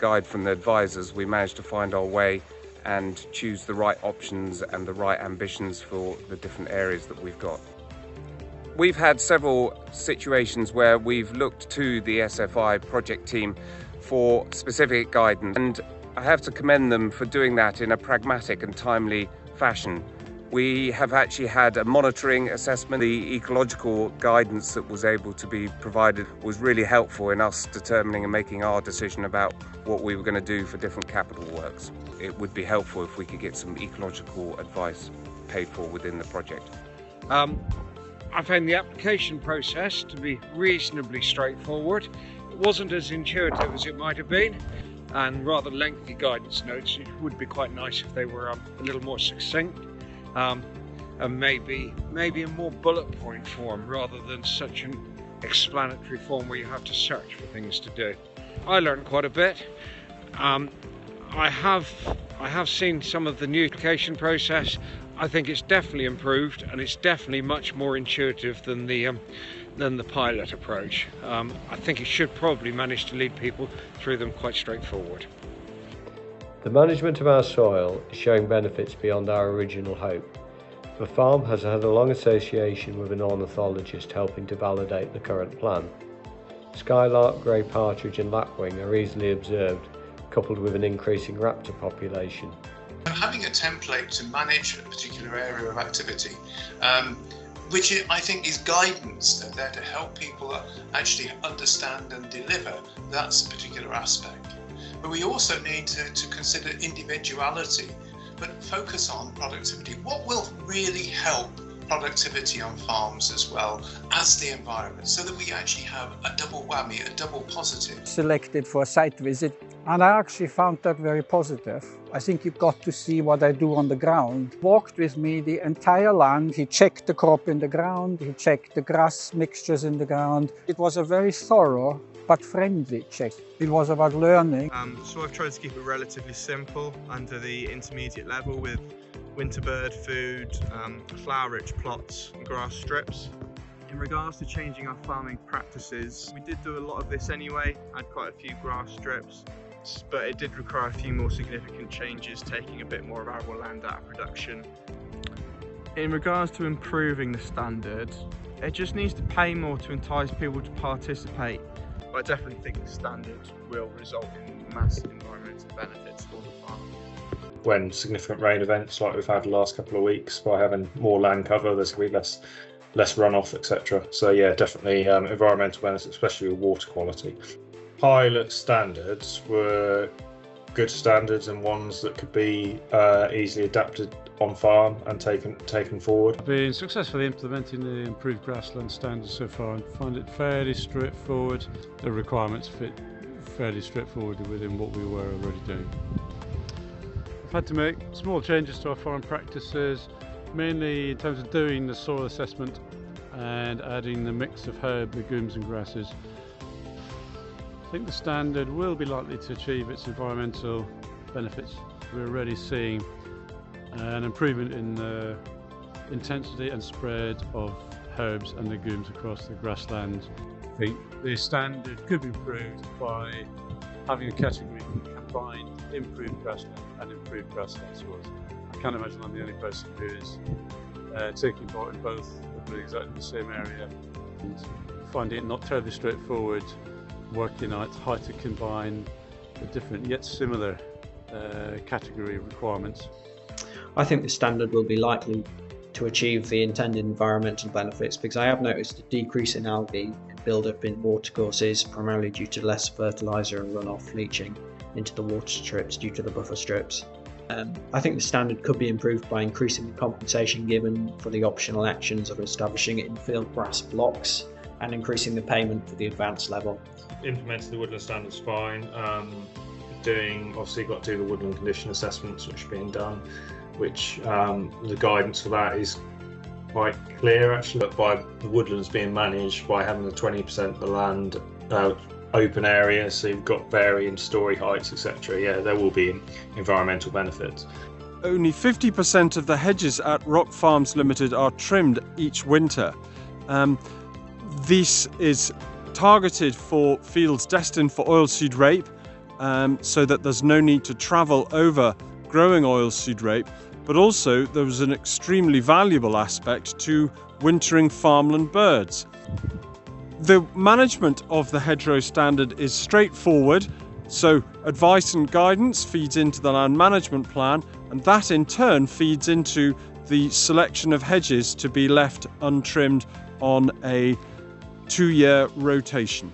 guide from the advisors, we managed to find our way and choose the right options and the right ambitions for the different areas that we've got. We've had several situations where we've looked to the SFI project team for specific guidance, and I have to commend them for doing that in a pragmatic and timely fashion. We have actually had a monitoring assessment. The ecological guidance that was able to be provided was really helpful in us determining and making our decision about what we were going to do for different capital works. It would be helpful if we could get some ecological advice paid for within the project. I found the application process to be reasonably straightforward. It wasn't as intuitive as it might have been, and rather lengthy guidance notes. It would be quite nice if they were a little more succinct. And maybe in more bullet point form rather than such an explanatory form where you have to search for things to do. I learned quite a bit. I have seen some of the new application process. I think it's definitely improved, and it's definitely much more intuitive than the pilot approach. I think it should probably manage to lead people through them quite straightforward. The management of our soil is showing benefits beyond our original hope. The farm has had a long association with an ornithologist helping to validate the current plan. Skylark, grey partridge and lapwing are easily observed, coupled with an increasing raptor population. Having a template to manage a particular area of activity, which I think is guidance. They're there to help people actually understand and deliver that particular aspect. But we also need to consider individuality, but focus on productivity. What will really help productivity on farms as well as the environment, so that we actually have a double whammy, a double positive. Selected for a site visit, and I actually found that very positive. I think you got to see what I do on the ground. Walked with me the entire land. He checked the crop in the ground, he checked the grass mixtures in the ground. It was a very thorough but friendly check. It was about learning. So I've tried to keep it relatively simple under the intermediate level with winter bird food, flower-rich plots and grass strips. In regards to changing our farming practices, we did do a lot of this anyway, had quite a few grass strips, but it did require a few more significant changes, taking a bit more of arable land out of production. In regards to improving the standard, it just needs to pay more to entice people to participate. But I definitely think the standard will result in massive environmental benefits for the farm. When significant rain events like we've had the last couple of weeks, by having more land cover, there's going to be less runoff, etc. So yeah, definitely environmental benefits, especially with water quality. Pilot standards were good standards and ones that could be easily adapted on farm and taken forward. I've been successfully implementing the improved grassland standard so far and find it fairly straightforward. The requirements fit fairly straightforward within what we were already doing. I've had to make small changes to our farm practices, mainly in terms of doing the soil assessment and adding the mix of herb, legumes and grasses. I think the standard will be likely to achieve its environmental benefits. We're already seeing an improvement in the intensity and spread of herbs and legumes across the grassland. I think the standard could be improved by having a category combined improved grassland and improved grassland soils. I can't imagine I'm the only person who is taking part in both in exactly the same area, and finding it not terribly straightforward working out how to combine the different yet similar category requirements. I think the standard will be likely to achieve the intended environmental benefits, because I have noticed a decrease in algae build-up in watercourses, primarily due to less fertiliser and runoff leaching into the water strips due to the buffer strips. I think the standard could be improved by increasing the compensation given for the optional actions of establishing in-field grass blocks and increasing the payment for the advanced level. Implementing the Woodland Standard's fine. Obviously got to do the woodland condition assessments which are being done, which the guidance for that is quite clear actually, but by the woodlands being managed by having the 20% of the land open area, so you've got varying story heights, etc. Yeah, there will be environmental benefits. Only 50% of the hedges at Rock Farms Limited are trimmed each winter. This is targeted for fields destined for oilseed rape, so that there's no need to travel over growing oilseed rape, but also there was an extremely valuable aspect to wintering farmland birds. The management of the Hedgerows Standard is straightforward, so advice and guidance feeds into the land management plan, and that in turn feeds into the selection of hedges to be left untrimmed on a 2-year rotation.